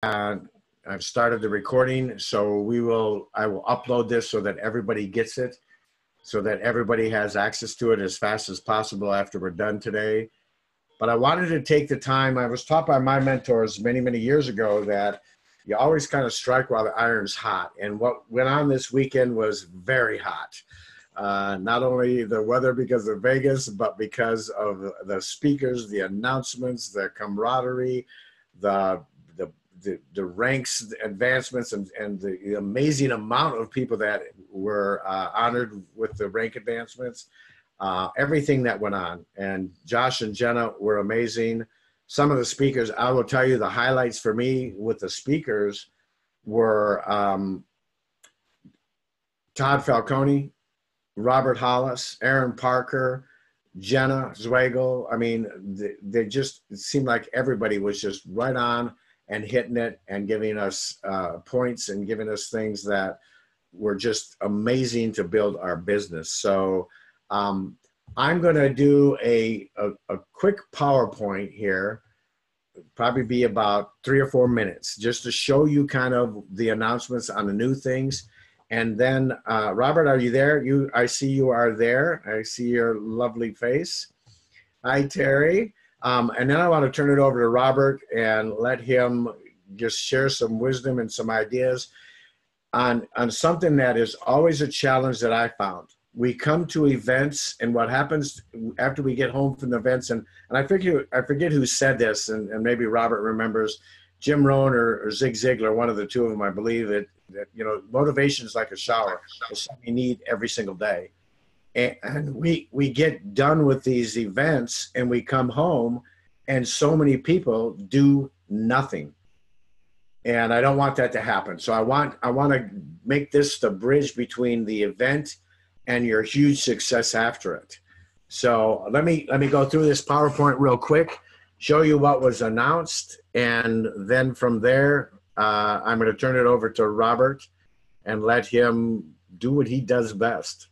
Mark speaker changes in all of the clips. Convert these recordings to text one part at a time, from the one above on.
Speaker 1: I've started the recording, so I will upload this so that everybody gets it, so that everybody has access to it as fast as possible after we're done today. But I wanted to take the time. I was taught by my mentors many, many years ago that you always kind of strike while the iron's hot. And what went on this weekend was very hot. Not only the weather because of Vegas, but because of the speakers, the announcements, the camaraderie, the ranks advancements, and the amazing amount of people that were honored with the rank advancements, everything that went on. And Josh and Jenna were amazing. Some of the speakers, I will tell you, the highlights for me with the speakers were Todd Falcone, Robert Hollis, Aaron Parker, Jenna Zweigel. I mean, they just, it seemed like everybody was just right on and hitting it and giving us points and giving us things that were just amazing to build our business. So I'm going to do a quick PowerPoint here, probably be about 3 or 4 minutes, just to show you kind of the announcements on the new things. And then, Robert, are you there? I see you are there. I see your lovely face. Hi, Terry. And then I want to turn it over to Robert and let him just share some wisdom and some ideas on something that is always a challenge that I found. We come to events, and what happens after we get home from the events, and I forget who said this, and maybe Robert remembers, Jim Rohn or Zig Ziglar, one of the two of them, I believe, that you know, motivation is like a shower. It's something you need every single day. And we get done with these events and we come home and so many people do nothing. And I don't want that to happen. So I want to make this the bridge between the event and your huge success after it. So let me go through this PowerPoint real quick, show you what was announced, and then from there, I'm going to turn it over to Robert and let him do what he does best.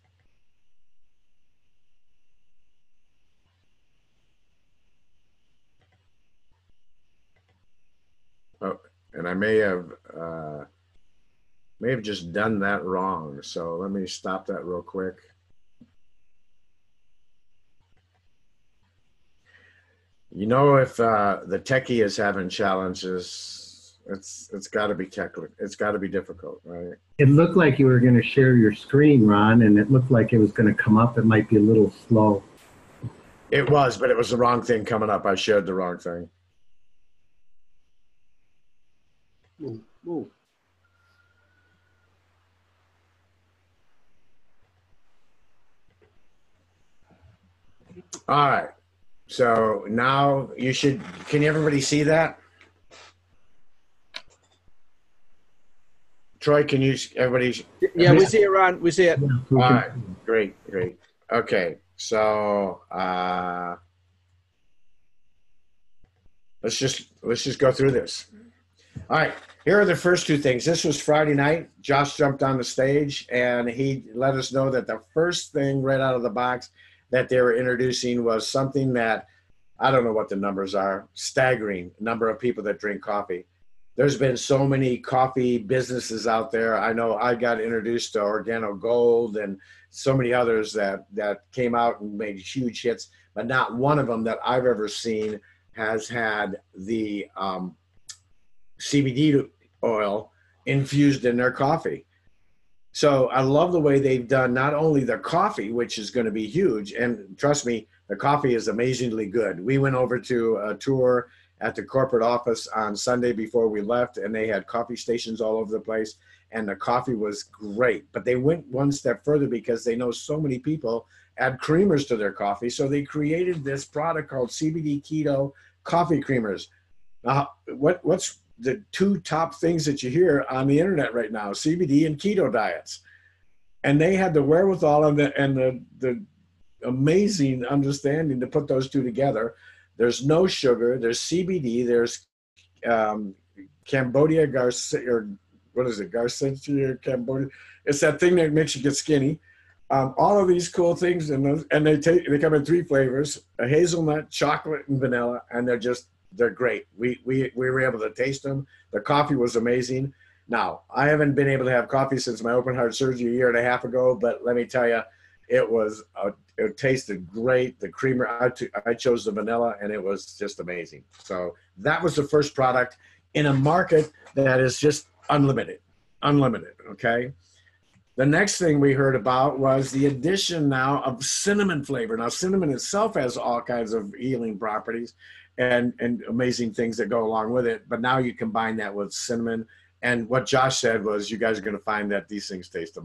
Speaker 1: Oh, and I may have just done that wrong. So let me stop that real quick. You know, if the techie is having challenges, it's got to be technical. It's got to be difficult, right?
Speaker 2: It looked like you were going to share your screen, Ron, and it looked like it was going to come up. It might be a little slow.
Speaker 1: It was, but it was the wrong thing coming up. I shared the wrong thing.
Speaker 2: Ooh.
Speaker 1: All right. So now you should, can everybody see that? Troy, can you, everybody?
Speaker 3: Yeah, we see it, Ron. We see it.
Speaker 1: All right. Great. Okay. So let's just go through this. All right. Here are the first two things. This was Friday night. Josh jumped on the stage and he let us know that the first thing right out of the box that they were introducing was something that, I don't know what the numbers are, staggering number of people that drink coffee. There's been so many coffee businesses out there. I know I got introduced to Organo Gold and so many others that came out and made huge hits, but not one of them that I've ever seen has had the CBD oil infused in their coffee. So I love the way they've done not only the coffee, which is going to be huge, and trust me, the coffee is amazingly good. We went over to a tour at the corporate office on Sunday before we left, and they had coffee stations all over the place, and the coffee was great. But they went one step further because they know so many people add creamers to their coffee, so they created this product called CBD Keto Coffee Creamers. What's the two top things that you hear on the internet right now? CBD and keto diets. And they had the wherewithal and the amazing understanding to put those two together. There's no sugar, there's CBD, there's Cambodia Garcia, or what is it, Garcia Cambodia? It's that thing that makes you get skinny. All of these cool things, and they come in 3 flavors: a hazelnut, chocolate, and vanilla, and they're just they're great. We were able to taste them. The coffee was amazing. Now, I haven't been able to have coffee since my open heart surgery a year and a half ago, but let me tell you, it tasted great. The creamer, I chose the vanilla, and it was just amazing. So that was the first product in a market that is just unlimited, okay? The next thing we heard about was the addition now of cinnamon flavor. Now, cinnamon itself has all kinds of healing properties and amazing things that go along with it, but now you combine that with cinnamon. And what Josh said was, you guys are going to find that these things taste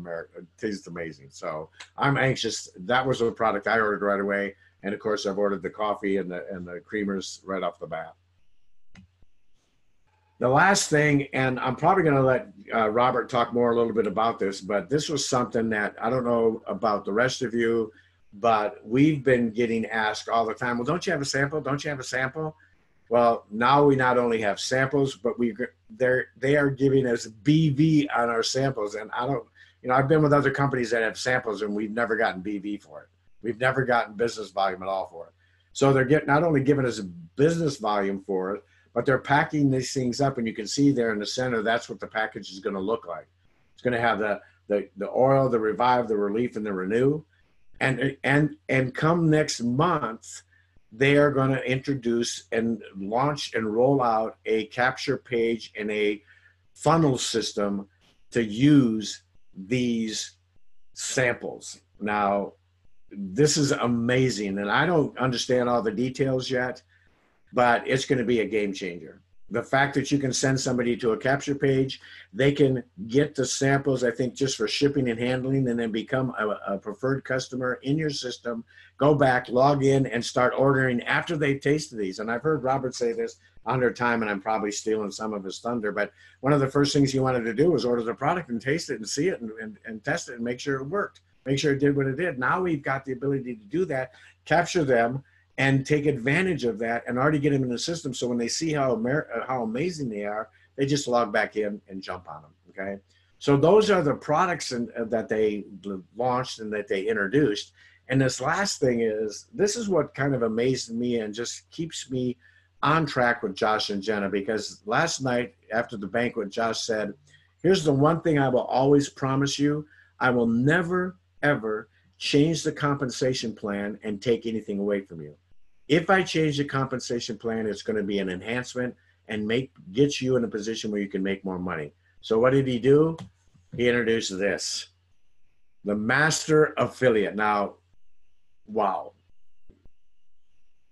Speaker 1: amazing. So I'm anxious. That was a product I ordered right away. And of course, I've ordered the coffee and the creamers right off the bat. The last thing, and I'm probably going to let Robert talk more a little bit about this, but this was something that I don't know about the rest of you, but we've been getting asked all the time, well, don't you have a sample? Don't you have a sample? Well, now we not only have samples, but they are giving us BV on our samples. And I don't, I've been with other companies that have samples and we've never gotten BV for it. We've never gotten business volume at all for it. So they're not only giving us a business volume for it, but they're packing these things up, and you can see there in the center, that's what the package is going to look like. It's going to have the oil, the revive, the relief, and the renew. And come next month, they are going to introduce and launch and roll out a capture page and a funnel system to use these samples. Now, this is amazing, and I don't understand all the details yet, but it's going to be a game changer. The fact that you can send somebody to a capture page, they can get the samples, I think, just for shipping and handling, and then become a preferred customer in your system, go back, log in, and start ordering after they've tasted these. And I've heard Robert say this 100 times, and I'm probably stealing some of his thunder, but one of the first things he wanted to do was order the product and taste it and see it and test it and make sure it worked, make sure it did what it did. Now we've got the ability to do that, capture them, and take advantage of that and already get them in the system. So when they see how amazing they are, they just log back in and jump on them, okay? So those are the products that they launched and that they introduced. And this last thing is, this is what kind of amazed me and just keeps me on track with Josh and Jenna, because last night after the banquet, Josh said, here's the one thing I will always promise you, I will never, ever change the compensation plan and take anything away from you. If I change the compensation plan, it's going to be an enhancement and get you in a position where you can make more money. So what did he do? He introduced this, the Master Affiliate. Now, wow.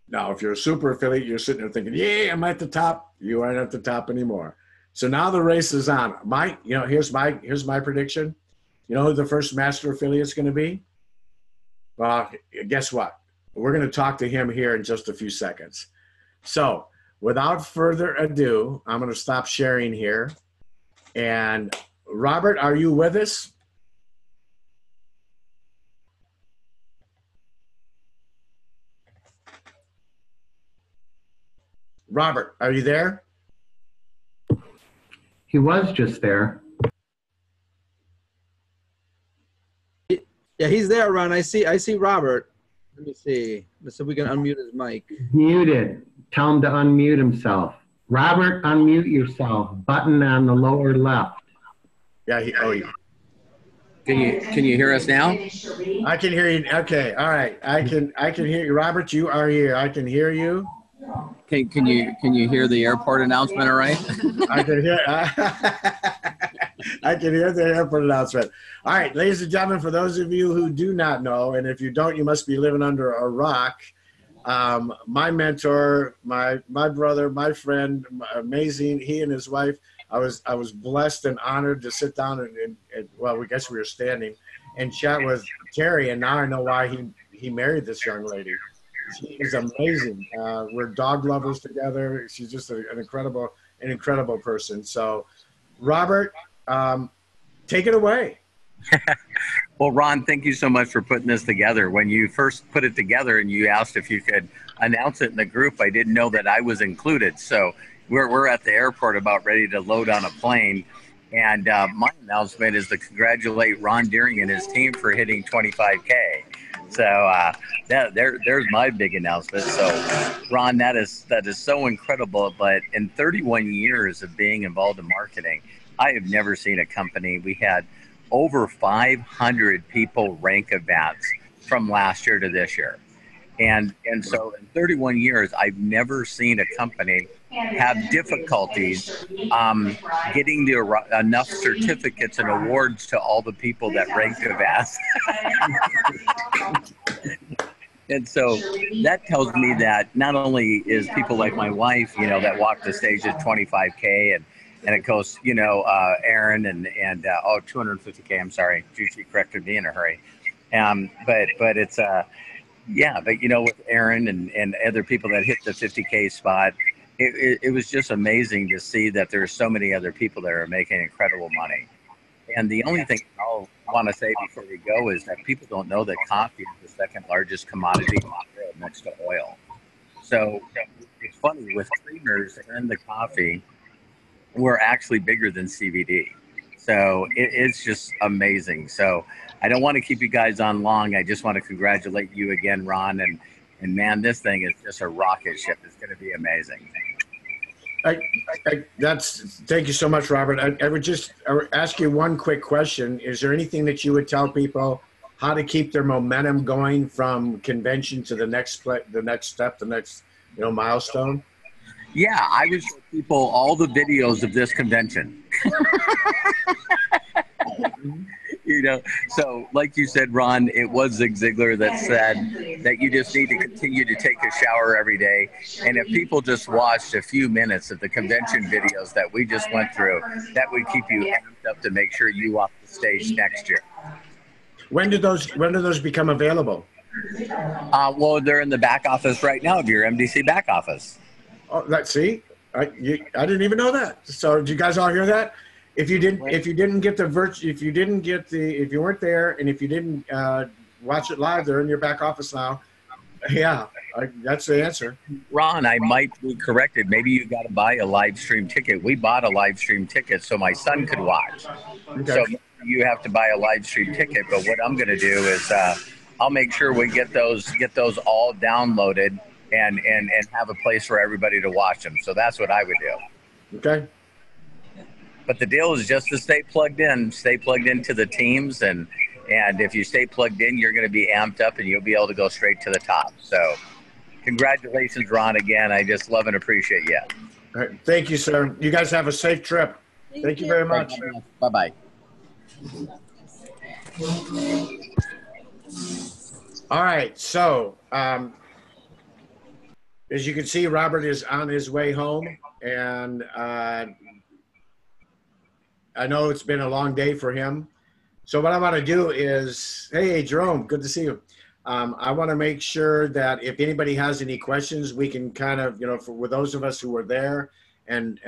Speaker 1: Now, if you're a super affiliate, you're sitting there thinking, yeah, I'm at the top. You aren't at the top anymore. So now the race is on. Here's my prediction. You know who the first Master Affiliate is going to be? Well, guess what? We're going to talk to him here in just a few seconds. So without further ado, I'm going to stop sharing here. And Robert, are you with us? Robert, are you there?
Speaker 2: He was just there.
Speaker 3: Yeah, he's there, Ron. I see Robert. Let me see. Let's see if we can unmute his mic.
Speaker 2: Muted. Tell him to unmute himself. Robert, unmute yourself. Button on the lower left.
Speaker 1: Yeah.
Speaker 4: Can you hear us now?
Speaker 1: I can hear you. Okay. All right. I can hear you. Robert, you are here. I can hear you.
Speaker 4: Can you hear the airport announcement all right?
Speaker 1: I can hear. I can hear the airport announcement. All right, ladies and gentlemen, for those of you who do not know, and if you don't, you must be living under a rock. My mentor, my brother, my friend, amazing. He and his wife. I was blessed and honored to sit down and well, we guess we were standing and chat with Terry, and now I know why he married this young lady. She is amazing. We're dog lovers together. She's just an incredible person. So, Robert, take it away.
Speaker 4: Well, Ron, thank you so much for putting this together. When you first put it together and you asked if you could announce it in the group, I didn't know that I was included. So we're at the airport about ready to load on a plane. And my announcement is to congratulate Ron Deering and his team for hitting 25K. So there's my big announcement. So Ron, that is so incredible. But in 31 years of being involved in marketing, I have never seen a company. We had over 500 people rank events from last year to this year. And so in 31 years, I've never seen a company have difficulties getting enough certificates and awards to all the people that ranked events. And so that tells me that not only is people like my wife, that walk the stage at 25K and it goes, Aaron and 250K. I'm sorry, she corrected me in a hurry. But it's with Aaron and other people that hit the 50K spot, it was just amazing to see that there's so many other people that are making incredible money. And the only thing I'll want to say before we go is that people don't know that coffee is the second largest commodity in the world next to oil. So it's funny, with creamers and the coffee, we're actually bigger than CBD. So it's just amazing. So I don't want to keep you guys on long. I just want to congratulate you again, Ron. And man, this thing is just a rocket ship. It's going to be amazing.
Speaker 1: Thank you so much, Robert. I would ask you one quick question. Is there anything that you would tell people how to keep their momentum going from convention to the next step, the next milestone?
Speaker 4: Yeah, I would show people all the videos of this convention. So like you said, Ron, it was Zig Ziglar that said that you just need to continue to take a shower every day. And if people just watched a few minutes of the convention videos that we just went through, that would keep you amped up to make sure you walk the stage next year.
Speaker 1: When do those become available?
Speaker 4: Well, they're in the back office right now of your MDC back office.
Speaker 1: Oh, see, I didn't even know that. So did you guys all hear that? If you weren't there, and if you didn't watch it live, they're in your back office now. Yeah, that's the answer.
Speaker 4: Ron, I might be corrected. Maybe you got to buy a live stream ticket. We bought a live stream ticket so my son could watch. Okay. So you have to buy a live stream ticket. But what I'm going to do is I'll make sure we get those all downloaded and have a place for everybody to watch them. So that's what I would do.
Speaker 1: Okay.
Speaker 4: But the deal is just to stay plugged into the teams. And if you stay plugged in, you're going to be amped up and you'll be able to go straight to the top. So congratulations, Ron, again. I just love and appreciate you.
Speaker 1: All right. Thank you, sir. You guys have a safe trip. Thank you very much.
Speaker 4: Bye-bye.
Speaker 1: All right. So as you can see, Robert is on his way home. And I know it's been a long day for him. So what I want to do is, hey, Jerome, good to see you. I want to make sure that if anybody has any questions, we can kind of, for those of us who were there and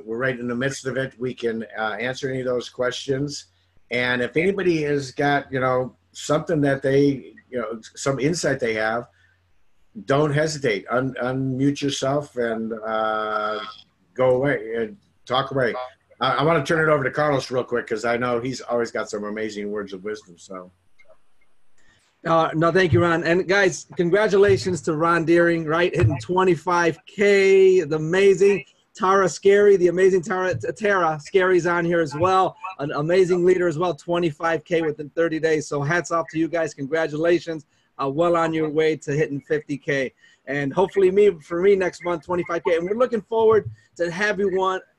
Speaker 1: we're right in the midst of it, we can answer any of those questions. And if anybody has got, something that they, some insight they have, don't hesitate. Unmute yourself and go away and talk away. I want to turn it over to Carlos real quick because I know he's always got some amazing words of wisdom. So,
Speaker 3: no, thank you, Ron. And guys, congratulations to Ron Deering, right? Hitting 25K, the amazing Tara Scary, the amazing Tara Scary's on here as well. An amazing leader as well, 25K within 30 days. So hats off to you guys. Congratulations. Well on your way to hitting 50K. And hopefully for me next month, 25K. And we're looking forward to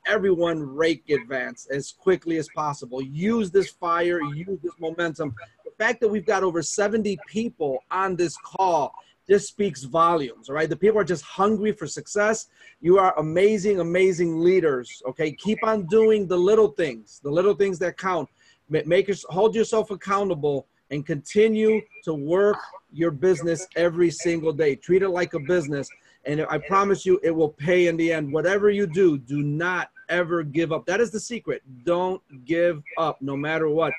Speaker 3: everyone rake advance as quickly as possible. Use this fire, use this momentum. The fact that we've got over 70 people on this call just speaks volumes, all right? The people are just hungry for success. You are amazing, amazing leaders, okay? Keep on doing the little things that count. Hold yourself accountable and continue to work your business every single day. Treat it like a business. And I promise you, it will pay in the end. Whatever you do, do not ever give up. That is the secret. Don't give up no matter what.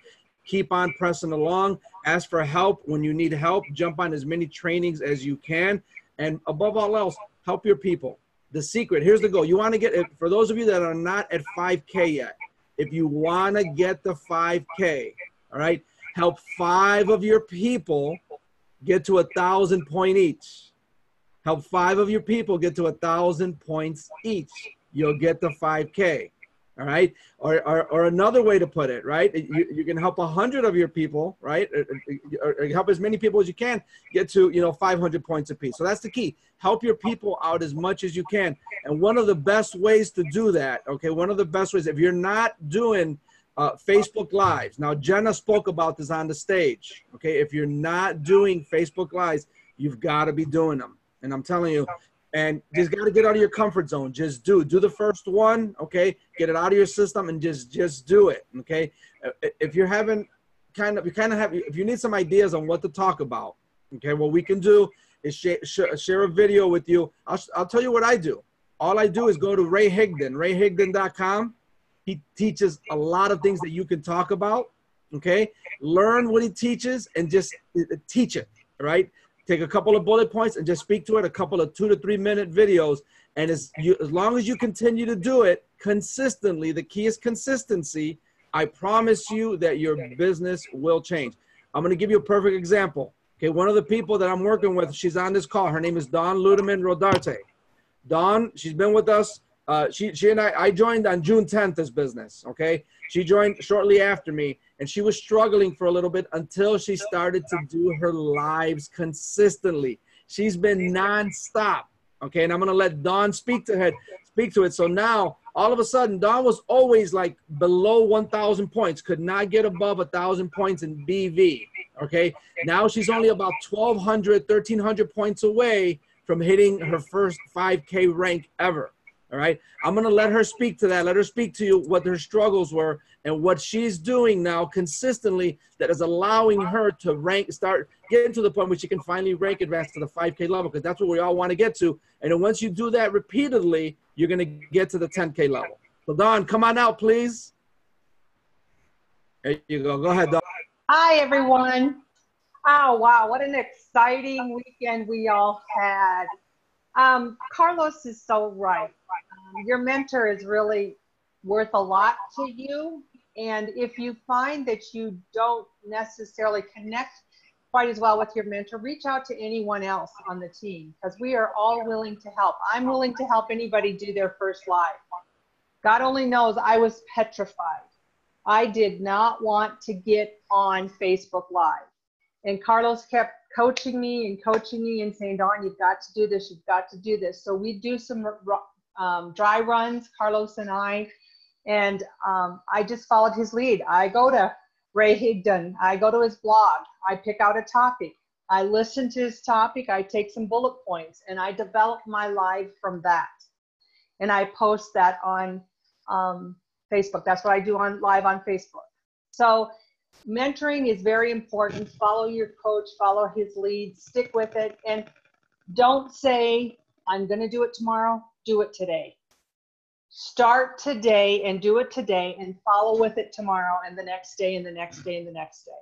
Speaker 3: Keep on pressing along. Ask for help when you need help. Jump on as many trainings as you can. And above all else, help your people. The secret, here's the goal. You want to get, for those of you that are not at 5K yet, if you want to get the 5K, all right, help 5 of your people get to 1,000 points each. Help 5 of your people get to 1,000 points each. You'll get the 5K. All right. Or another way to put it, right? You can help 100 of your people, right? Or help as many people as you can get to, 500 points apiece. So that's the key. Help your people out as much as you can. And one of the best ways to do that, okay, one of the best ways, if you're not doing Facebook Lives. Now, Jenna spoke about this on the stage, okay? If you're not doing Facebook Lives, you've got to be doing them. And I'm telling you, and just got to get out of your comfort zone. Just do the first one, okay? Get it out of your system and just do it, okay? If you're having if you need some ideas on what to talk about, okay, what we can do is share a video with you. I'll tell you what I do. All I do is go to Ray Higdon, rayhigdon.com. He teaches a lot of things that you can talk about, okay? Learn what he teaches and just teach it, right? Take a couple of bullet points and just speak to it, a couple of 2 to 3 minute videos. And as long as you continue to do it consistently, the key is consistency, I promise you that your business will change. I'm going to give you a perfect example. Okay, one of the people that I'm working with, she's on this call. Her name is Dawn Ludeman Rodarte. Dawn, she's been with us. She and I joined on June 10th this business, okay? She joined shortly after me, and she was struggling for a little bit until she started to do her lives consistently. She's been nonstop, okay? And I'm going to let Dawn speak to it. So now, all of a sudden, Dawn was always like below 1,000 points, could not get above 1,000 points in BV, okay? Now she's only about 1,200, 1,300 points away from hitting her first 5K rank ever. All right. I'm going to let her speak to that. Let her speak to you what her struggles were and what she's doing now consistently that is allowing her to start getting to the point where she can finally rank advance to the 5K level, because that's what we all want to get to. And then once you do that repeatedly, you're going to get to the 10K level. So Dawn, come on out, please. There you go. Go ahead, Dawn.
Speaker 5: Hi, everyone. Oh, wow. What an exciting weekend we all had. Carlos is so right. Your mentor is really worth a lot to you. And if you find that you don't necessarily connect quite as well with your mentor, reach out to anyone else on the team, because we are all willing to help. I'm willing to help anybody do their first live. God only knows I was petrified. I did not want to get on Facebook Live. And Carlos kept coaching me and saying, Dawn, you've got to do this. You've got to do this. So we do some dry runs, Carlos and I just followed his lead. I go to Ray Higdon. I go to his blog. I pick out a topic. I listen to his topic. I take some bullet points and I develop my live from that. And I post that on Facebook. That's what I do live on Facebook. So mentoring is very important. Follow your coach, follow his lead, stick with it. And don't say, I'm going to do it tomorrow. Do it today. Start today and do it today and follow with it tomorrow and the next day and the next day and the next day.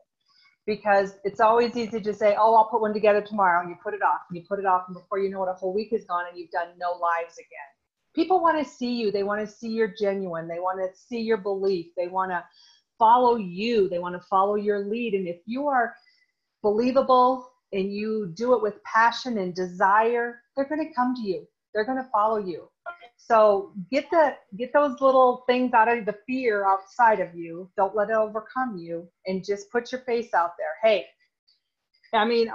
Speaker 5: Because it's always easy to say, oh, I'll put one together tomorrow, and you put it off and you put it off, and before you know it, a whole week is gone and you've done no lives again. People want to see you. They want to see you're genuine. They want to see your belief. They want to follow you. They want to follow your lead. And if you are believable and you do it with passion and desire, they're going to come to you. They're going to follow you. So get those little things out of the fear outside of you. Don't let it overcome you, and just put your face out there. Hey, I mean,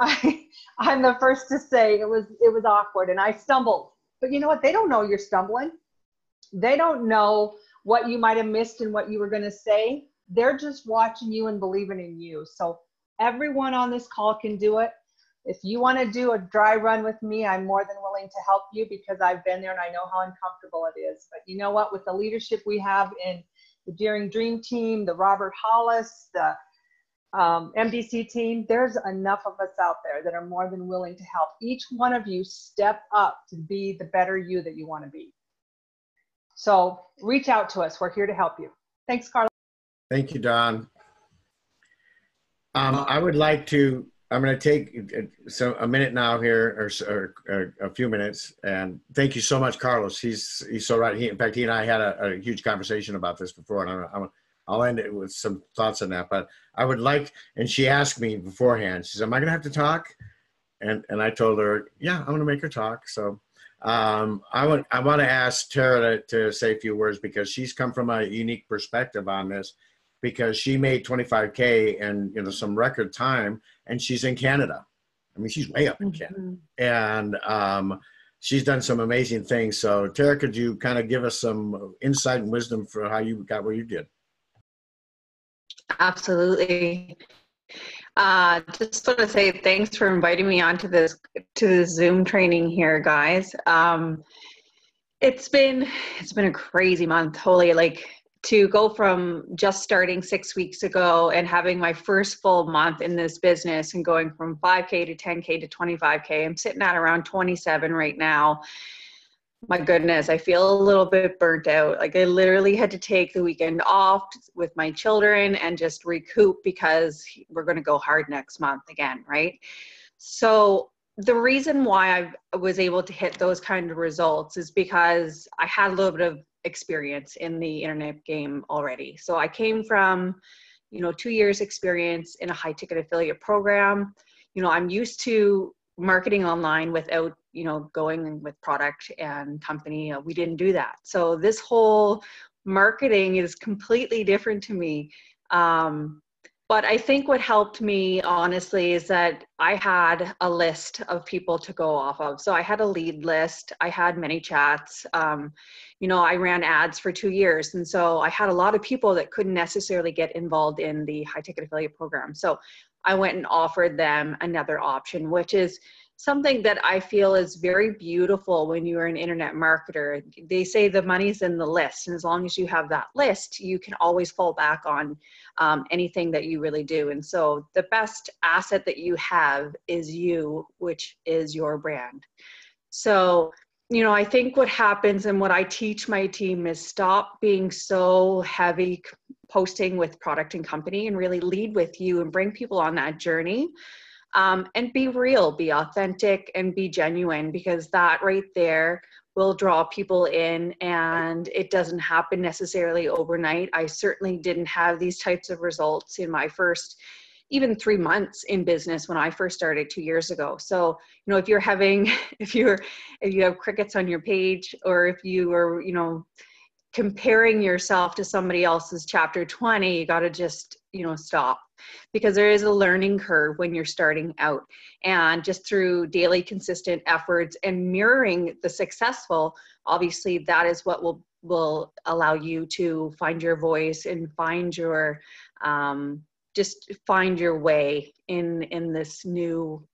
Speaker 5: I'm the first to say it was awkward and I stumbled. But you know what? They don't know you're stumbling. They don't know what you might have missed and what you were going to say. They're just watching you and believing in you. So everyone on this call can do it. If you want to do a dry run with me, I'm more than willing to help you, because I've been there and I know how uncomfortable it is. But you know what? With the leadership we have in the Daring Dream team, the Robert Hollis, the MDC team, there's enough of us out there that are more than willing to help each one of you step up to be the better you that you want to be. So reach out to us. We're here to help you. Thanks, Carla.
Speaker 1: Thank you, Dawn. I would like to, I'm going to take a minute now here, or a few minutes, and thank you so much, Carlos. He's so right. In fact, he and I had a huge conversation about this before, and I'll end it with some thoughts on that. But I would like, and she asked me beforehand, she said, am I going to have to talk? And I told her, yeah, I'm going to make her talk. So I want to ask Tara to say a few words, because she's come from a unique perspective on this, because she made 25K in, you know, some record time, and she's in Canada. I mean, she's way up in Canada, and she's done some amazing things. So Tara, could you kind of give us some insight and wisdom for how you got where you did?
Speaker 6: Absolutely. Just want to say thanks for inviting me onto this Zoom training here, guys. It's been a crazy month. Holy, like, to go from just starting 6 weeks ago and having my first full month in this business and going from 5K to 10K to 25K. I'm sitting at around 27 right now. My goodness, I feel a little bit burnt out. Like, I literally had to take the weekend off with my children and just recoup, because we're going to go hard next month again, right? So the reason why I was able to hit those kind of results is because I had a little bit of experience in the internet game already. So I came from, 2 years experience in a high ticket affiliate program. I'm used to marketing online without, going with product and company. We didn't do that. So this whole marketing is completely different to me. But I think what helped me, honestly, is that I had a list of people to go off of. So I had a lead list. I had many chats. I ran ads for 2 years. And so I had a lot of people that couldn't necessarily get involved in the high ticket affiliate program. So I went and offered them another option, which is something that I feel is very beautiful when you're an internet marketer. They say the money's in the list, and as long as you have that list, you can always fall back on anything that you really do. And so the best asset that you have is you, which is your brand. So, I think what happens and what I teach my team is stop being so heavy posting with product and company, and really lead with you and bring people on that journey. And be real, be authentic, and be genuine, because that right there will draw people in, and it doesn't happen necessarily overnight. I certainly didn't have these types of results in my first even 3 months in business when I first started 2 years ago. So, if you're having, if you have crickets on your page, or if you are, comparing yourself to somebody else's chapter 20, you got to just, stop, because there is a learning curve when you're starting out. And just through daily consistent efforts and mirroring the successful, obviously that is what will allow you to find your voice and find your, just find your way in this new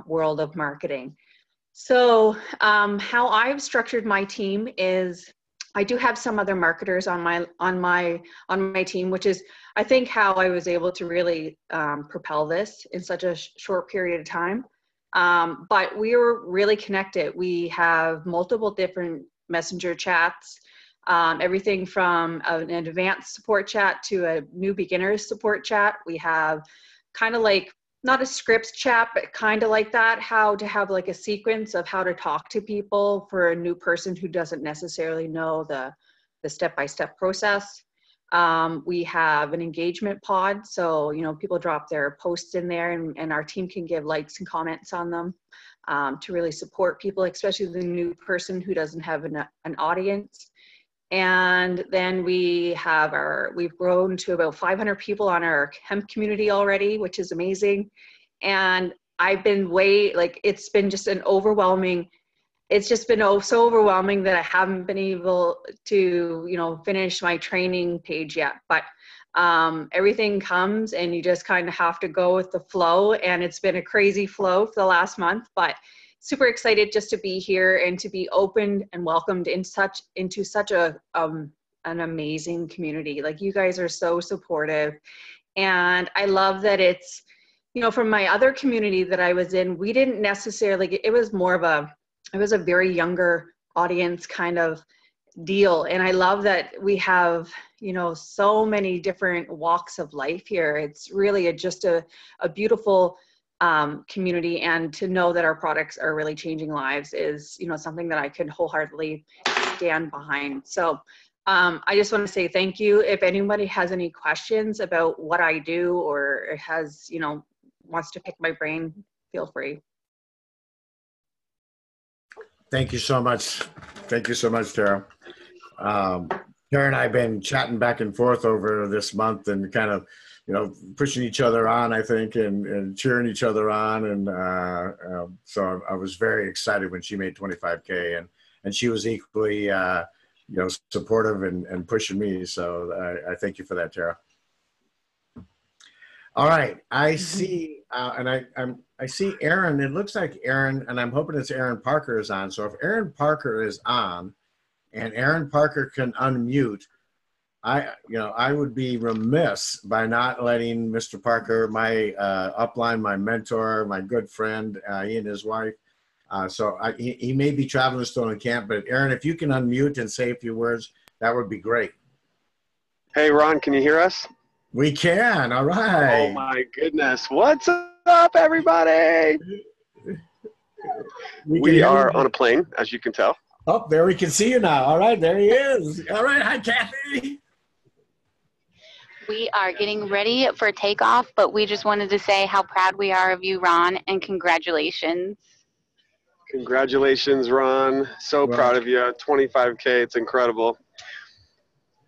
Speaker 6: world of marketing. So how I've structured my team is, I do have some other marketers on my team, which is, I think, how I was able to really propel this in such a short period of time. But we were really connected. We have multiple different messenger chats, everything from an advanced support chat to a new beginners support chat. We have kind of like, not a scripts chat, but kind of like that, how to have like a sequence of how to talk to people for a new person who doesn't necessarily know the step-by-step process. We have an engagement pod. So, people drop their posts in there, and our team can give likes and comments on them to really support people, especially the new person who doesn't have an audience. And then we've grown to about 500 people on our hemp community already, which is amazing. And I've been it's been just so overwhelming that I haven't been able to, finish my training page yet. But everything comes, and you just kind of have to go with the flow. And it's been a crazy flow for the last month, but super excited just to be here and to be opened and welcomed into such an amazing community. Like, you guys are so supportive, and I love that it's, from my other community that I was in, we didn't necessarily, it was a very younger audience kind of deal. And I love that we have, so many different walks of life here. It's really just a beautiful community, and to know that our products are really changing lives is, something that I could wholeheartedly stand behind. So I just want to say thank you. If anybody has any questions about what I do, or has, wants to pick my brain, feel free.
Speaker 1: Thank you so much. Thank you so much, Tara. Tara and I have been chatting back and forth over this month and kind of, you know, pushing each other on, I think, and cheering each other on. And so I was very excited when she made 25K, and she was equally, you know, supportive and pushing me. So I thank you for that, Tara. All right, I see, and I see Aaron. It looks like Aaron, and I'm hoping it's Aaron Parker is on. So if Aaron Parker is on, and Aaron Parker can unmute, I would be remiss by not letting Mr. Parker, my upline, my mentor, my good friend, he and his wife. He may be traveling still in camp, but Aaron, if you can unmute and say a few words, that would be great.
Speaker 7: Hey, Ron, can you hear us?
Speaker 1: We can. All right.
Speaker 7: Oh my goodness. What's up, everybody? We are on a plane, as you can tell.
Speaker 1: Oh, there we can see you now. All right, there he is. All right, hi, Kathy.
Speaker 8: We are getting ready for takeoff, but we just wanted to say how proud we are of you, Ron, and congratulations.
Speaker 7: Congratulations, Ron. So proud of you. 25K, it's incredible.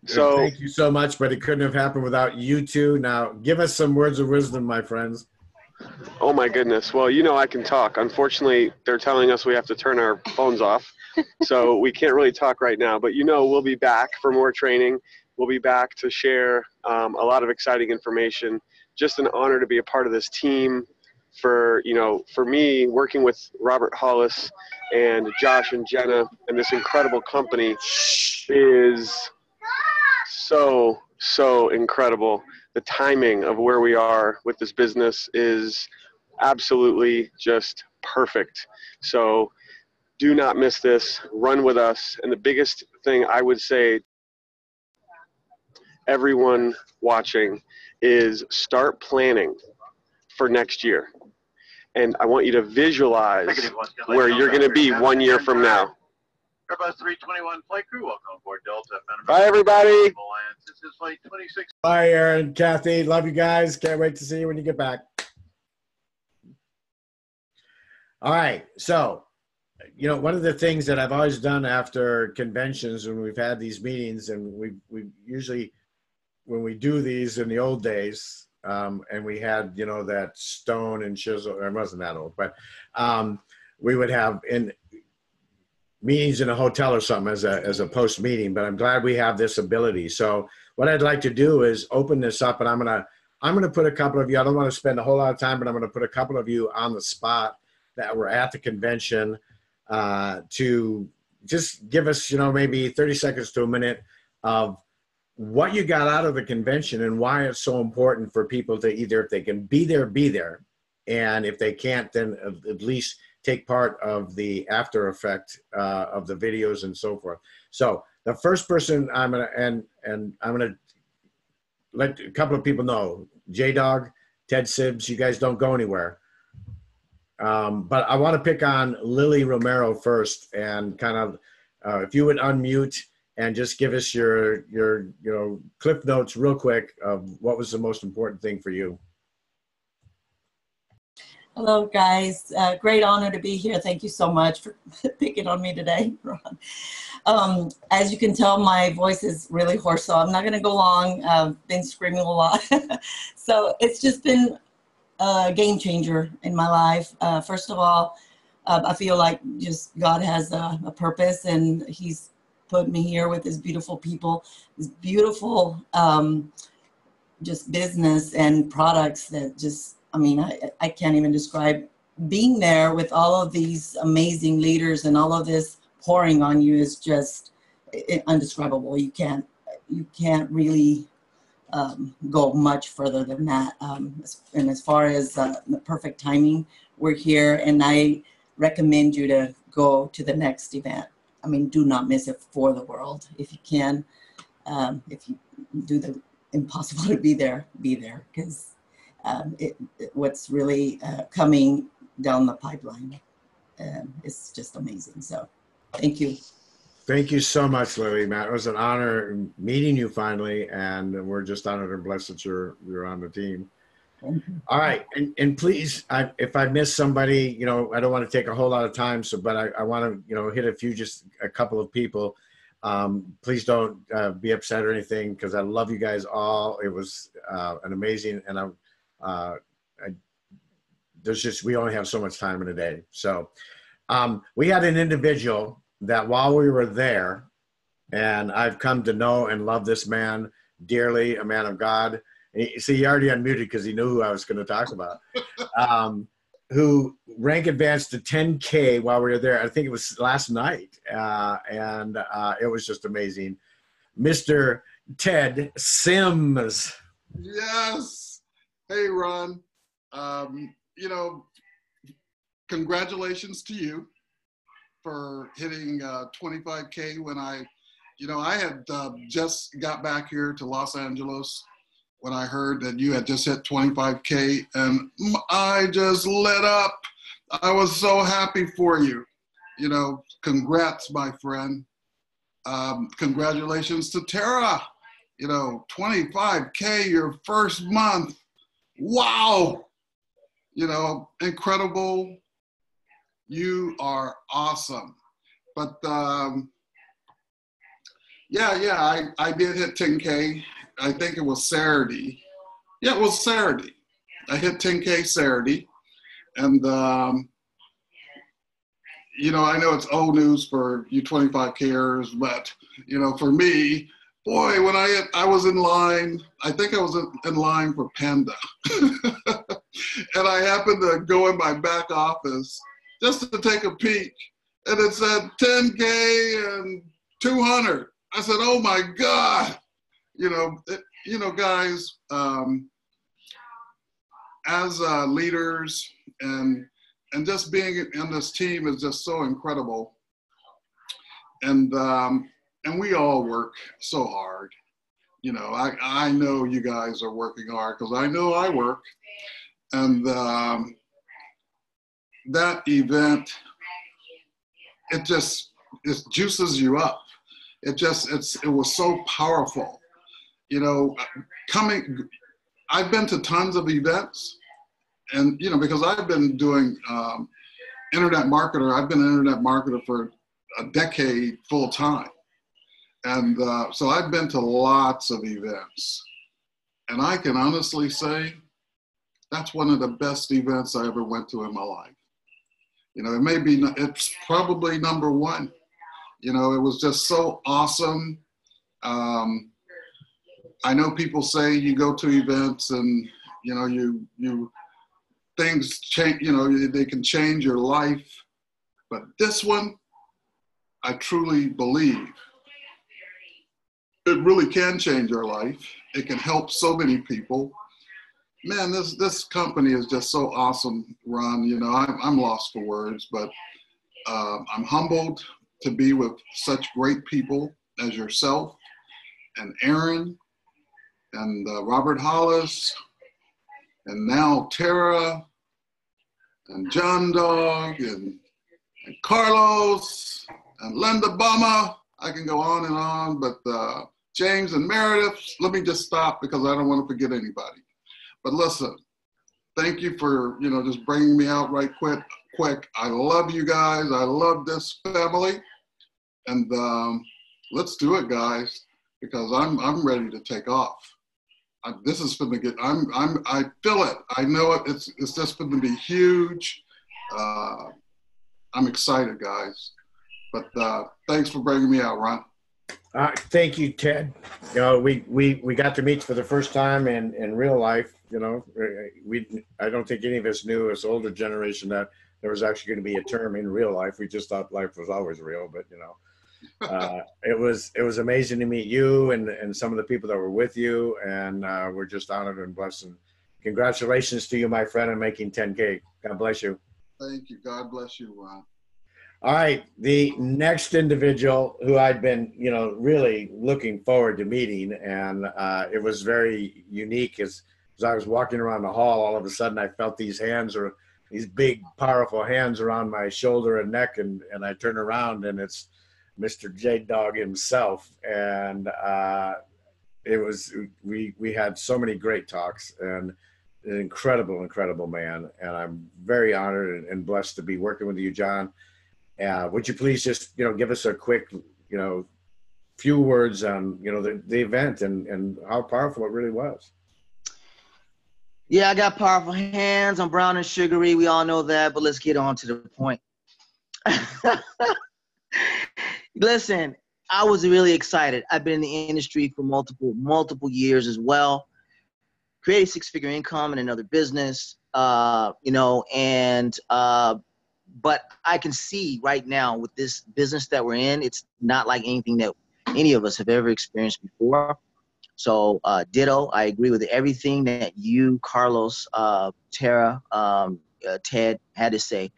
Speaker 7: So
Speaker 1: thank you so much, but it couldn't have happened without you two. Now, give us some words of wisdom, my friends.
Speaker 7: Oh my goodness. Well, you know I can talk. Unfortunately, they're telling us we have to turn our phones off, so we can't really talk right now. But you know, we'll be back for more training. We'll be back to share a lot of exciting information. Just an honor to be a part of this team. For me, working with Robert Hollis and Josh and Jenna and this incredible company is so incredible. The timing of where we are with this business is absolutely just perfect. So do not miss this. Run with us. And the biggest thing I would say, everyone watching, is start planning for next year. And I want you to visualize where you're going to be 1 year from now.
Speaker 9: Airbus 321 flight crew, welcome aboard Delta.
Speaker 7: Bye, everybody.
Speaker 9: This is flight 26.
Speaker 1: Bye, Aaron, Kathy. Love you guys. Can't wait to see you when you get back. All right. So, you know, one of the things that I've always done after conventions when we've had these meetings, and we usually, when we do these in the old days, and we had, you know, that stone and chisel, or it wasn't that old, but we would have meetings in a hotel or something as a post meeting, but I'm glad we have this ability. So what I'd like to do is open this up, and I'm gonna put a couple of you, I don't want to spend a whole lot of time, but I'm gonna put a couple of you on the spot that were at the convention to just give us, you know, maybe 30 seconds to a minute of what you got out of the convention and why it's so important for people to either, if they can be there, and if they can't, then at least take part of the after effect of the videos and so forth. So the first person I'm gonna let a couple of people know, J-Dog, Ted Sibbs, you guys don't go anywhere. But I want to pick on Lily Romero first, and kind of if you would unmute and just give us your cliff notes real quick of what was the most important thing for you.
Speaker 10: Hello, guys. Great honor to be here. Thank you so much for picking on me today, Ron. As you can tell, my voice is really hoarse, so I'm not going to go long. I've been screaming a lot. So it's just been a game changer in my life. First of all, I feel like just God has a purpose, and he's put me here with his beautiful people, this beautiful just business and products that just, I mean, I can't even describe. Being there with all of these amazing leaders and all of this pouring on you is just indescribable. You can't really go much further than that. And as far as the perfect timing, we're here, and I recommend you to go to the next event. I mean, do not miss it for the world. If you can, if you do the impossible to be there, because what's really coming down the pipeline is just amazing. So thank you.
Speaker 1: Thank you so much, Lily. Matt, it was an honor meeting you finally, and we're just honored and blessed that you're on the team. All right, and please, if I miss somebody, you know, I don't want to take a whole lot of time. So, but I want to, you know, hit just a couple of people. Please don't be upset or anything, because I love you guys all. It was an amazing, and we only have so much time in a day. So we had an individual that while we were there, and I've come to know and love this man dearly, a man of God. See, he already unmuted because he knew who I was going to talk about. Who rank advanced to 10K while we were there. I think it was last night. And it was just amazing. Mr. Ted Sims.
Speaker 11: Yes. Hey, Ron. You know, congratulations to you for hitting 25K when I had just got back here to Los Angeles when I heard that you had just hit 25K, and I just lit up. I was so happy for you. You know, congrats, my friend. Congratulations to Tara. You know, 25K your first month. Wow. You know, incredible. You are awesome. But yeah, I did hit 10K. I think it was Saturday. Yeah, it was Saturday. I hit 10K Saturday. And, you know, I know it's old news for you 25Kers, but, you know, for me, boy, when I was in line, I think I was in line for Panda. And I happened to go in my back office just to take a peek. And it said 10K and 200. I said, oh my God. You know, guys, as leaders and just being in this team is just so incredible. And we all work so hard. You know, I know you guys are working hard because I know I work. And that event, it juices you up. It was so powerful. You know, I've been to tons of events, and, you know, because I've been doing internet marketer, I've been an internet marketer for a decade full time. And so I've been to lots of events, and I can honestly say that's one of the best events I ever went to in my life. You know, it's probably number one. You know, it was just so awesome. I know people say you go to events and, you know, things change, you know, they can change your life. But this one, I truly believe it really can change your life. It can help so many people. Man, this company is just so awesome, Ron. You know, I'm lost for words, but I'm humbled to be with such great people as yourself and Aaron and Robert Hollis, and now Tara and John Dog and Carlos and Linda Bama. I can go on, but James and Meredith, let me just stop because I don't want to forget anybody. But listen, thank you for, you know, just bringing me out right quick. I love you guys. I love this family. And let's do it, guys, because I'm ready to take off. This is going to get, I feel it. I know it. It's just going to be huge. I'm excited, guys. But thanks for bringing me out, Ron.
Speaker 1: Thank you, Ted. You know, we got to meet for the first time in real life. You know, I don't think any of us knew, as older generation, that there was actually going to be a term in real life. We just thought life was always real, but you know. It was amazing to meet you and some of the people that were with you, and we're just honored and blessed. And congratulations to you, my friend, on making 10K. God bless you.
Speaker 11: Thank you. God bless you, Ron.
Speaker 1: All right, the next individual who I'd been, you know, really looking forward to meeting, and it was very unique. As I was walking around the hall, all of a sudden I felt these big, powerful hands around my shoulder and neck, and I turn around and it's Mr. J-Dog himself. And we had so many great talks, and an incredible, incredible man. And I'm very honored and blessed to be working with you, John. Would you please just, give us a quick, few words on, the event and how powerful it really was?
Speaker 12: Yeah, I got powerful hands. I'm brown and sugary. We all know that, but let's get on to the point. Listen, I was really excited. I've been in the industry for multiple years as well. Created six-figure income in another business, but I can see right now with this business that we're in, it's not like anything that any of us have ever experienced before. So ditto, I agree with everything that you, Carlos, Tara, Ted had to say.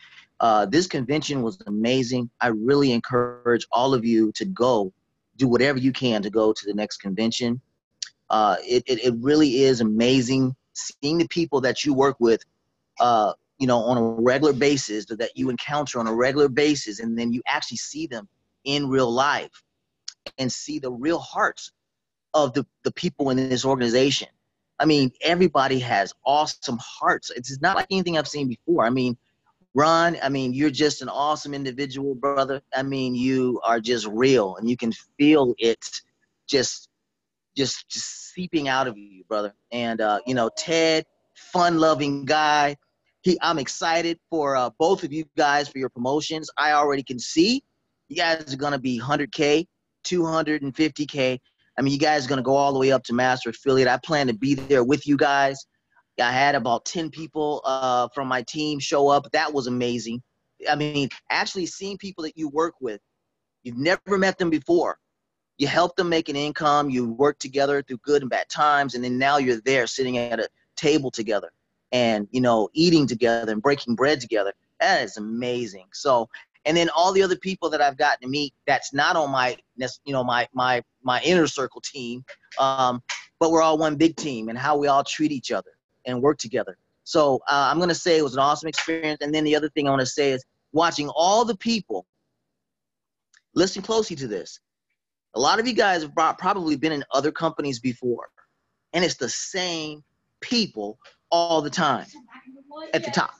Speaker 12: This convention was amazing. I really encourage all of you to go, do whatever you can to go to the next convention. It really is amazing seeing the people that you work with, on a regular basis, that you encounter on a regular basis, and then you actually see them in real life and see the real hearts of the people in this organization. I mean, everybody has awesome hearts. It's not like anything I've seen before. I mean, Ron, you're just an awesome individual, brother. You are just real, and you can feel it just seeping out of you, brother. And, Ted, fun-loving guy. I'm excited for both of you guys for your promotions. I already can see you guys are going to be 100K, 250K. You guys are going to go all the way up to master affiliate. I plan to be there with you guys. I had about 10 people from my team show up. That was amazing. Actually seeing people that you work with, you've never met them before. You help them make an income. You work together through good and bad times. And then now you're there sitting at a table together and, eating together and breaking bread together. That is amazing. So, and then all the other people that I've gotten to meet, that's not on my inner circle team, but we're all one big team, and how we all treat each other and work together. So I'm going to say it was an awesome experience. And then the other thing I want to say is watching all the people, listen closely to this. A lot of you guys have probably been in other companies before, and it's the same people all the time at the top.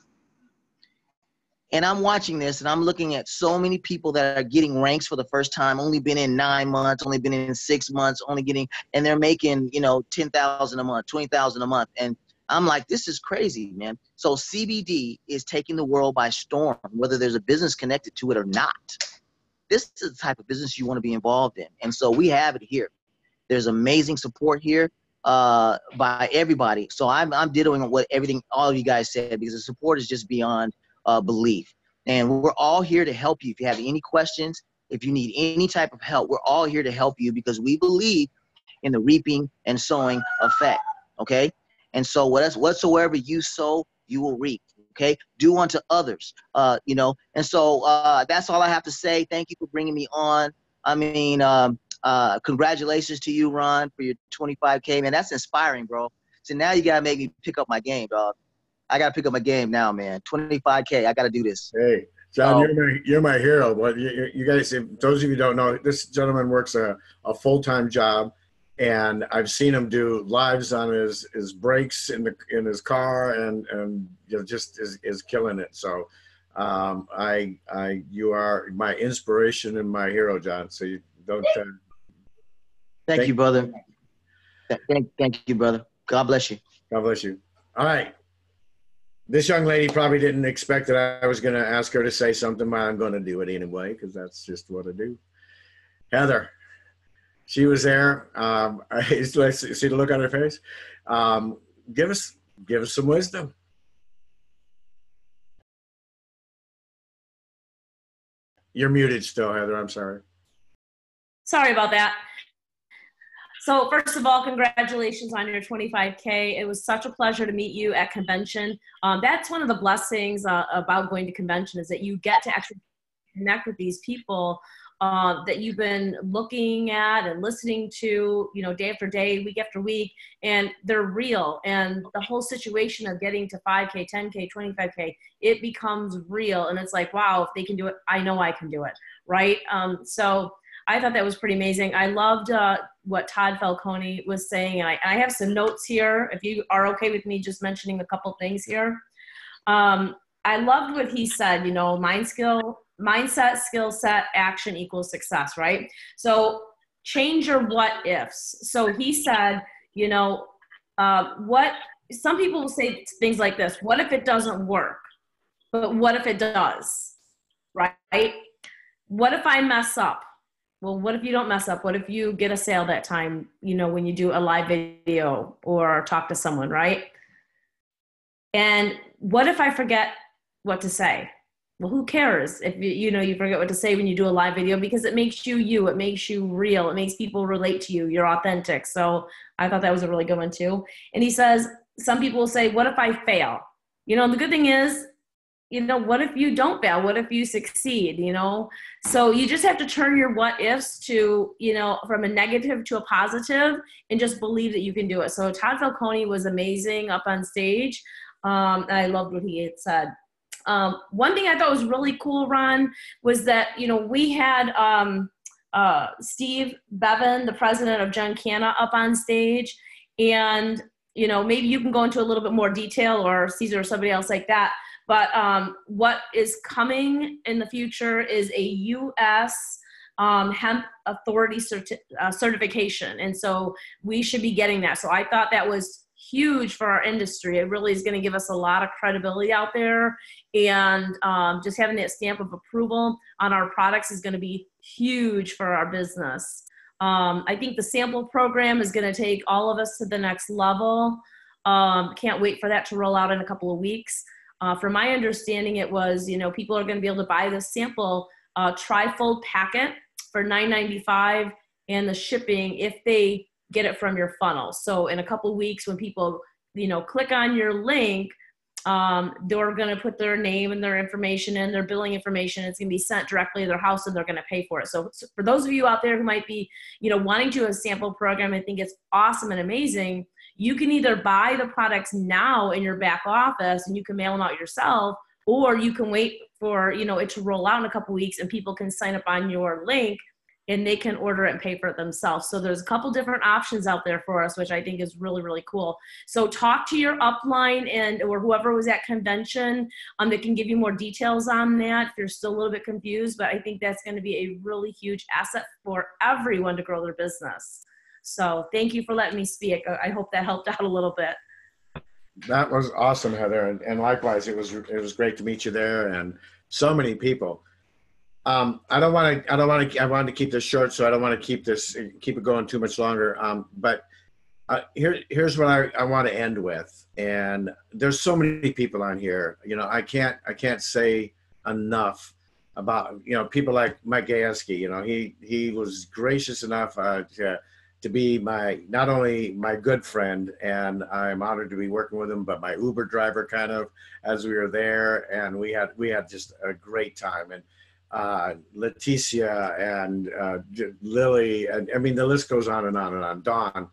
Speaker 12: And I'm watching this, and I'm looking at so many people that are getting ranks for the first time, only been in 9 months, only been in 6 months, and they're making, $10,000 a month, $20,000 a month. And I'm like, this is crazy, man. So CBD is taking the world by storm, whether there's a business connected to it or not. This is the type of business you want to be involved in. And so we have it here. There's amazing support here by everybody. So I'm dittoing all of you guys said, because the support is just beyond belief. And we're all here to help you. If you have any questions, if you need any type of help, we're all here to help you, because we believe in the reaping and sowing effect. Okay. And so whatsoever you sow, you will reap. Okay. Do unto others, and so that's all I have to say. Thank you for bringing me on. Congratulations to you, Ron, for your 25K, man. That's inspiring, bro. So now you got to make me pick up my game, dog. I got to pick up my game now, man. 25K. I got to do this.
Speaker 1: Hey, John, you're my hero. But you guys, if those of you who don't know, this gentleman works a full-time job, and I've seen him do lives on his breaks in his car, and just is killing it. So, you are my inspiration and my hero, John. So you don't.
Speaker 12: Thank you, brother. Thank you, brother. God bless you.
Speaker 1: God bless you. All right. This young lady probably didn't expect that I was going to ask her to say something, but I'm going to do it anyway, because that's just what I do. Heather, she was there. Let's see the look on her face. Give us some wisdom. You're muted still, Heather. I'm sorry.
Speaker 13: Sorry about that. So first of all, congratulations on your 25K. It was such a pleasure to meet you at convention. That's one of the blessings about going to convention, is that you get to actually connect with these people that you've been looking at and listening to, day after day, week after week, and they're real. And the whole situation of getting to 5K, 10K, 25K, it becomes real. And it's like, wow, if they can do it, I know I can do it, right? So I thought that was pretty amazing. I loved what Todd Falcone was saying. And I have some notes here, if you are okay with me just mentioning a couple things here. I loved what he said, you know, mindset, skill set, action equals success, right? So change your what ifs. So he said, you know, some people will say things like this: what if it doesn't work? But what if it does, right? What if I mess up? Well, what if you don't mess up? What if you get a sale that time, you know, when you do a live video or talk to someone, right? And what if I forget what to say? Well, who cares if you know, you forget what to say when you do a live video, because it makes you you, it makes you real, it makes people relate to you, you're authentic. So I thought that was a really good one too. And he says, some people will say, what if I fail? You know, the good thing is, you know, what if you don't fail? What if you succeed, you know? So you just have to turn your what ifs to, you know, from a negative to a positive, and just believe that you can do it. So Todd Falcone was amazing up on stage. And I loved what he had said. One thing I thought was really cool, Ron, was that, you know, we had Steve Bevan, the president of Gen Canna, up on stage. And, you know, maybe you can go into a little bit more detail, or Caesar or somebody else like that. But what is coming in the future is a U.S. Hemp Authority certification. And so we should be getting that. So I thought that was huge for our industry. It really is going to give us a lot of credibility out there. And just having that stamp of approval on our products is going to be huge for our business. I think the sample program is going to take all of us to the next level. Can't wait for that to roll out in a couple of weeks. From my understanding, it was, you know, people are going to be able to buy this sample trifold packet for $9.95, and the shipping if they get it from your funnel. So in a couple of weeks, when people, you know, click on your link, they're going to put their name and their information in, their billing information. It's going to be sent directly to their house, and they're going to pay for it. So for those of you out there who might be, you know, wanting to do a sample program, I think it's awesome and amazing. You can either buy the products now in your back office and you can mail them out yourself, or you can wait for, you know, it to roll out in a couple of weeks and people can sign up on your link and they can order it and pay for it themselves. So there's a couple different options out there for us, which I think is really, really cool. So talk to your upline or whoever was at convention that can give you more details on that if you're still a little bit confused. But I think that's going to be a really huge asset for everyone to grow their business. So thank you for letting me speak. I hope that helped out a little bit.
Speaker 1: That was awesome, Heather. And likewise, it was great to meet you there, and so many people. I wanted to keep this short, so I don't want to keep it going too much longer. But here's what I want to end with. And there's so many people on here, you know, I can't say enough about, you know, people like Mike Gajewski. You know, he was gracious enough to be not only my good friend, and I'm honored to be working with him, but my Uber driver kind of as we were there, and we had just a great time. And Leticia and Lily, and I mean the list goes on and on and on. Dawn,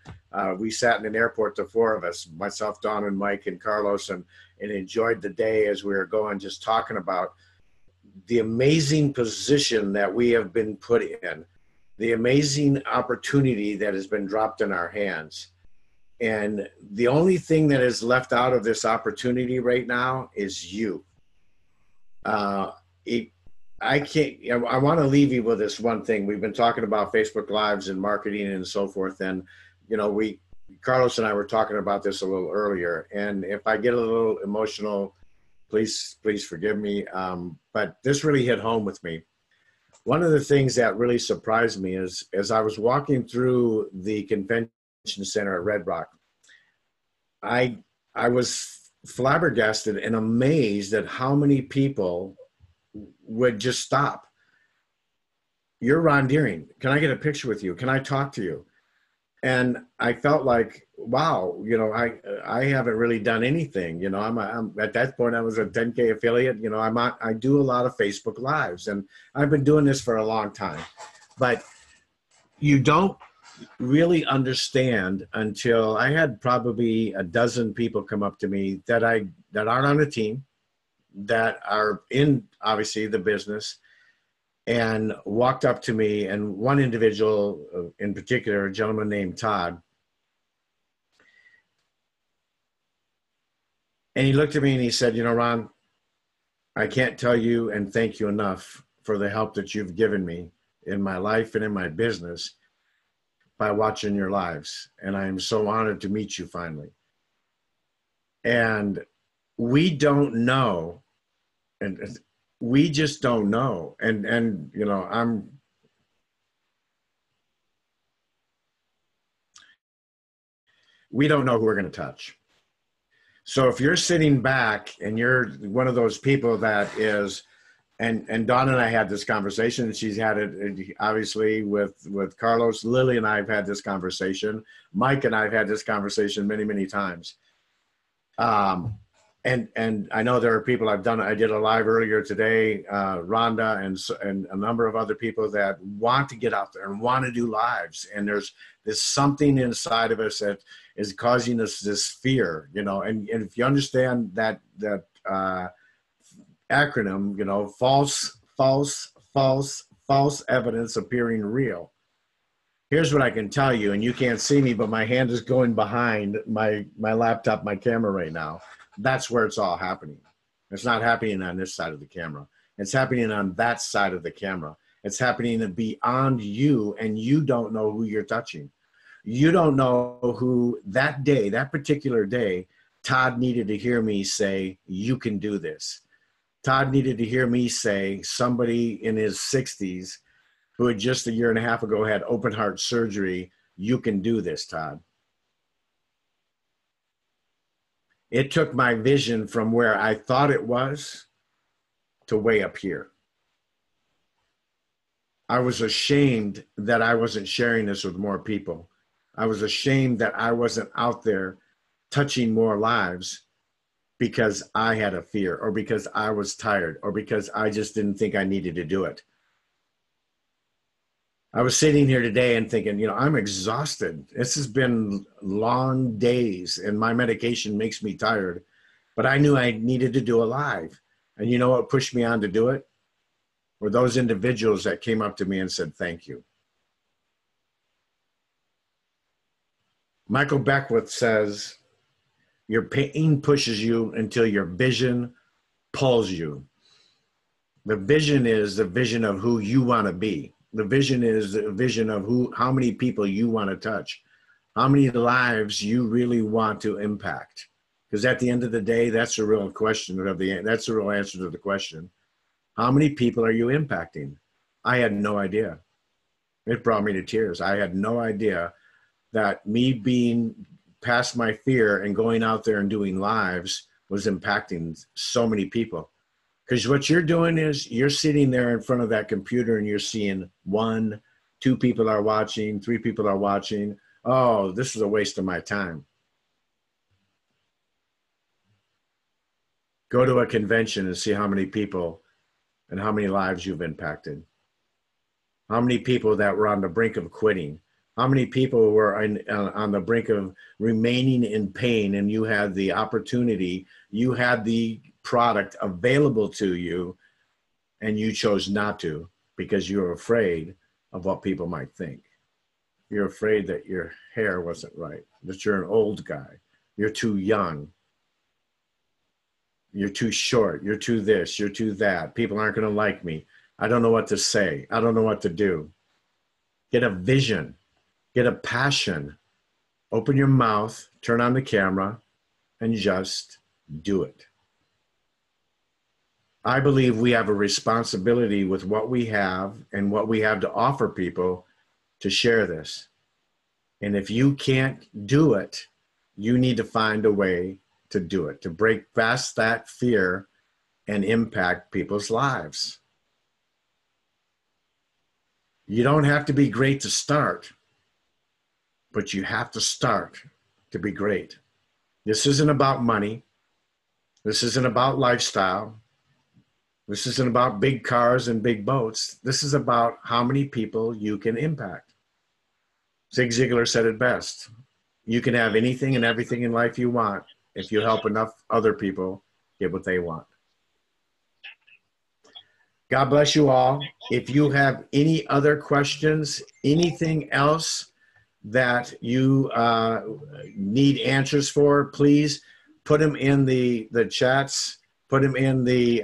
Speaker 1: we sat in an airport, the four of us, myself, Dawn, and Mike and Carlos, and enjoyed the day as we were going, just talking about the amazing position that we have been put in, the amazing opportunity that has been dropped in our hands. And the only thing that is left out of this opportunity right now is you. I want to leave you with this one thing. We've been talking about Facebook Lives and marketing and so forth. And, you know, Carlos and I were talking about this a little earlier. And if I get a little emotional, please forgive me. But this really hit home with me. One of the things that really surprised me is, as I was walking through the convention center at Red Rock, I was flabbergasted and amazed at how many people would just stop. You're Ron Deering. Can I get a picture with you? Can I talk to you? And I felt like, wow, you know, I haven't really done anything. You know, I'm at that point I was a 10K affiliate. You know, I do a lot of Facebook Lives, and I've been doing this for a long time. But you don't really understand until I had probably a dozen people come up to me that aren't on the team, that are in obviously the business, and walked up to me, and one individual in particular, a gentleman named Todd, and he looked at me and he said, you know, Ron, I can't tell you and thank you enough for the help that you've given me in my life and in my business by watching your lives. And I am so honored to meet you finally. And we don't know, and we just don't know. And you know, we don't know who we're going to touch. So if you're sitting back and you're one of those people that is, and Dawn and I had this conversation, and she's had it obviously with Carlos. Lily and I have had this conversation. Mike and I have had this conversation many, many times. And I know there are people I did a live earlier today, Rhonda and a number of other people that want to get out there and want to do lives. And there's something inside of us that is causing us this fear, you know, and if you understand that acronym, you know, false evidence appearing real. Here's what I can tell you, and you can't see me, but my hand is going behind my laptop, my camera right now. That's where it's all happening. It's not happening on this side of the camera. It's happening on that side of the camera. It's happening beyond you, and you don't know who you're touching. You don't know who that day, that particular day, Todd needed to hear me say, you can do this. Todd needed to hear me say, somebody in his 60s who had just a year and a half ago had open heart surgery, you can do this, Todd. It took my vision from where I thought it was to way up here. I was ashamed that I wasn't sharing this with more people. I was ashamed that I wasn't out there touching more lives because I had a fear, or because I was tired, or because I just didn't think I needed to do it. I was sitting here today and thinking, you know, I'm exhausted. This has been long days and my medication makes me tired, but I knew I needed to do a live. And you know what pushed me on to do it? Were those individuals that came up to me and said, thank you. Michael Beckwith says, your pain pushes you until your vision pulls you. The vision is the vision of who you want to be. The vision is the vision of how many people you want to touch, how many lives you really want to impact. Because at the end of the day, that's the real question that's the real answer to the question. How many people are you impacting? I had no idea. It brought me to tears. I had no idea that me being past my fear and going out there and doing lives was impacting so many people. Because what you're doing is you're sitting there in front of that computer and you're seeing 1, 2 people are watching, 3 people are watching. Oh, this is a waste of my time. Go to a convention and see how many people and how many lives you've impacted. How many people that were on the brink of quitting. How many people were on the brink of remaining in pain, and you had the opportunity, you had the product available to you, and you chose not to because you were afraid of what people might think. You're afraid that your hair wasn't right, that you're an old guy, you're too young, you're too short, you're too this, you're too that. People aren't going to like me. I don't know what to say. I don't know what to do. Get a vision. Get a passion. Open your mouth, turn on the camera, and just do it. I believe we have a responsibility with what we have and what we have to offer people to share this. And if you can't do it, you need to find a way to do it, to break past that fear and impact people's lives. You don't have to be great to start, but you have to start to be great. This isn't about money. This isn't about lifestyle. This isn't about big cars and big boats. This is about how many people you can impact. Zig Ziglar said it best. You can have anything and everything in life you want if you help enough other people get what they want. God bless you all. If you have any other questions, anything else that you need answers for, please put them in the chats, put them in the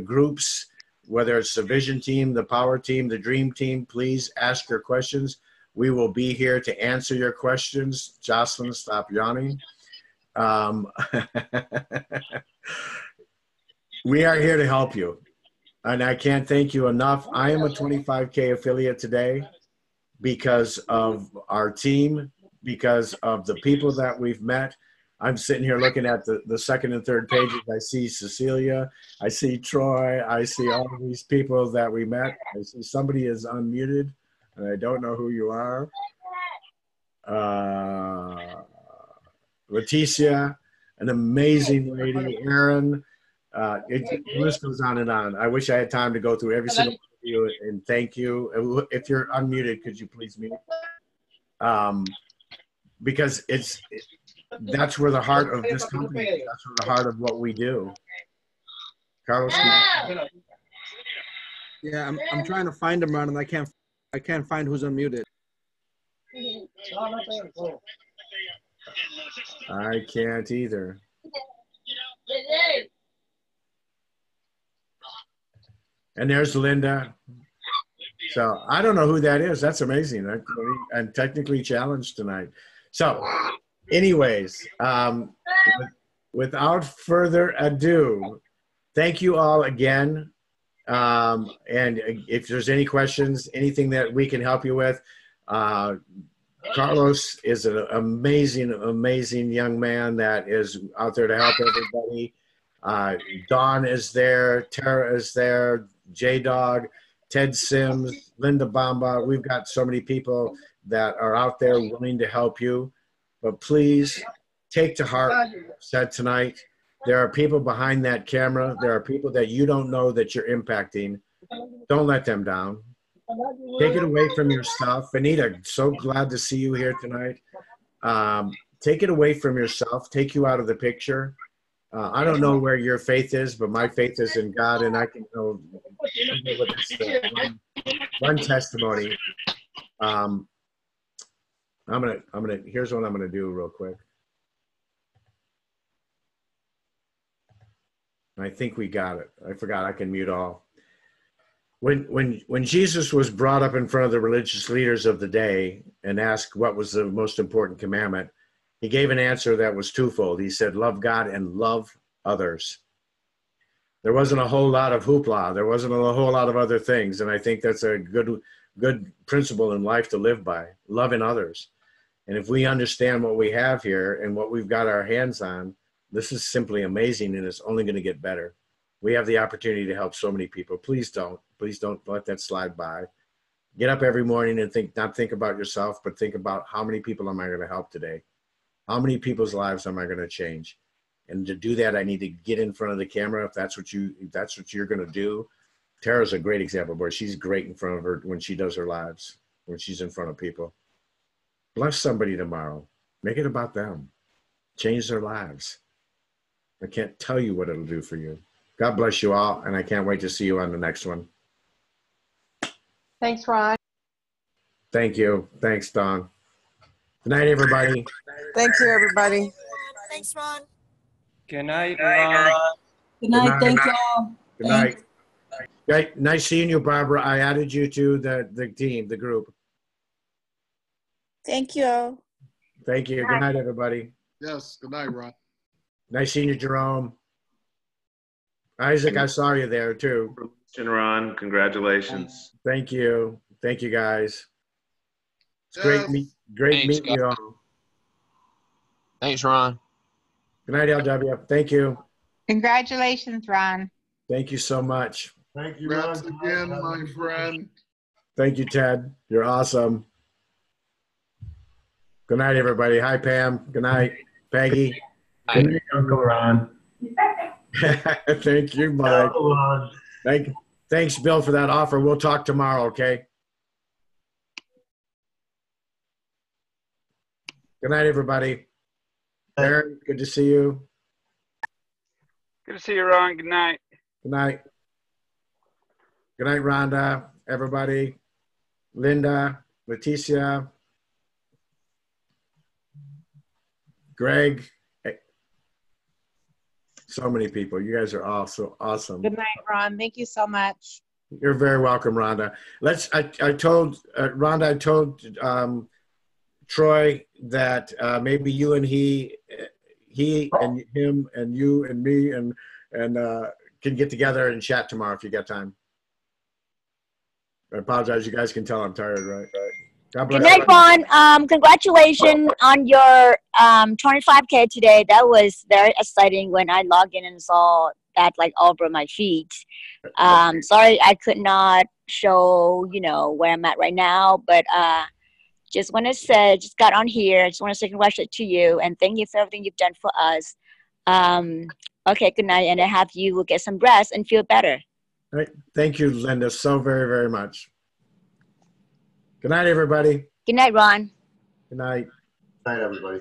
Speaker 1: groups, whether it's the vision team, the power team, the dream team. Please ask your questions. We will be here to answer your questions. Jocelyn, stop yawning. We are here to help you. And I can't thank you enough. I am a 25K affiliate today because of our team, because of the people that we've met. I'm sitting here looking at the second and third pages. I see Cecilia, I see Troy, I see all of these people that we met. I see somebody is unmuted, and I don't know who you are. Leticia, an amazing lady, Aaron. The list goes on and on. I wish I had time to go through every single one of you and thank you. If you're unmuted, could you please mute? Because that's where the heart of this company is. That's where the heart of what we do. Carlos?
Speaker 3: Yeah, I'm trying to find him, Ron, and I can't find who's unmuted.
Speaker 1: I can't either. And there's Linda. So I don't know who that is. That's amazing. I'm technically challenged tonight. So anyways, without further ado, thank you all again. And if there's any questions, anything that we can help you with, Carlos is an amazing, amazing young man that is out there to help everybody. Dawn is there, Tara is there, J-Dog, Ted Sims, Linda Bamba. We've got so many people that are out there willing to help you. But please take to heart what I said tonight. There are people behind that camera. There are people that you don't know that you're impacting. Don't let them down. Take it away from yourself. Anita, so glad to see you here tonight. Take it away from yourself. Take you out of the picture. I don't know where your faith is, but my faith is in God, and I can know one testimony. Here's what I'm gonna do real quick. I think we got it. I forgot I can mute all. When Jesus was brought up in front of the religious leaders of the day and asked what was the most important commandment, he gave an answer that was twofold. He said, love God and love others. There wasn't a whole lot of hoopla. There wasn't a whole lot of other things. And I think that's a good principle in life to live by, loving others. And if we understand what we have here and what we've got our hands on, this is simply amazing, and it's only going to get better. We have the opportunity to help so many people. Please don't let that slide by. Get up every morning and not think about yourself, but think about how many people am I going to help today? How many people's lives am I going to change? And to do that, I need to get in front of the camera. If that's what you're going to do. Tara's a great example, boy. She's great in front of her when she does her lives, when she's in front of people. Bless somebody tomorrow. Make it about them. Change their lives. I can't tell you what it'll do for you. God bless you all, and I can't wait to see you on the next one.
Speaker 5: Thanks, Ron.
Speaker 1: Thank you. Thanks, Dawn. Good night, everybody.
Speaker 14: Thank you, everybody.
Speaker 15: Thanks, Ron.
Speaker 16: Good night, Ron.
Speaker 10: Good night. Thank y'all.
Speaker 1: Good night. Great. Nice seeing you, Barbara. I added you to the team, the group.
Speaker 15: Thank you.
Speaker 1: Thank you. Good night, everybody.
Speaker 11: Yes. Good night, Ron.
Speaker 1: Nice seeing you, Jerome. Isaac, I saw you there too.
Speaker 17: Ron, congratulations.
Speaker 1: Thank you. Thank you, guys. It's great meeting you all.
Speaker 18: Thanks, Ron.
Speaker 1: Good night, LW. Thank you.
Speaker 19: Congratulations, Ron.
Speaker 1: Thank you so much.
Speaker 11: Thank you, Ron. Again, my friend.
Speaker 1: Thank you, Ted. You're awesome. Good night, everybody. Hi, Pam. Good night, Peggy.
Speaker 2: Good night, Uncle Ron.
Speaker 1: Thank you, Mike. Thanks, Bill, for that offer. We'll talk tomorrow, okay? Good night, everybody. Aaron, good to see you.
Speaker 16: Good to see you, Ron. Good night.
Speaker 1: Good night. Good night, Rhonda, everybody. Linda, Leticia, Greg. So many people. You guys are all so awesome.
Speaker 14: Good night, Ron. Thank you so much.
Speaker 1: You're very welcome, Rhonda. I told Rhonda, I told Troy that maybe you and he and him and you and me and can get together and chat tomorrow if you got time. I apologize. You guys can tell I'm tired, right? God bless.
Speaker 15: Good night, Ron. Congratulations on your 25K today. That was very exciting when I logged in and saw that like all over my feet. Sorry I could not show, you know, where I'm at right now, but just want to say, just got on here. I just want to say congratulations to you and thank you for everything you've done for us. Okay, good night, and I hope you will get some rest and feel better.
Speaker 1: All right. Thank you, Linda, so very, very much. Good night, everybody.
Speaker 15: Good night, Ron.
Speaker 1: Good night.
Speaker 20: Good night, everybody.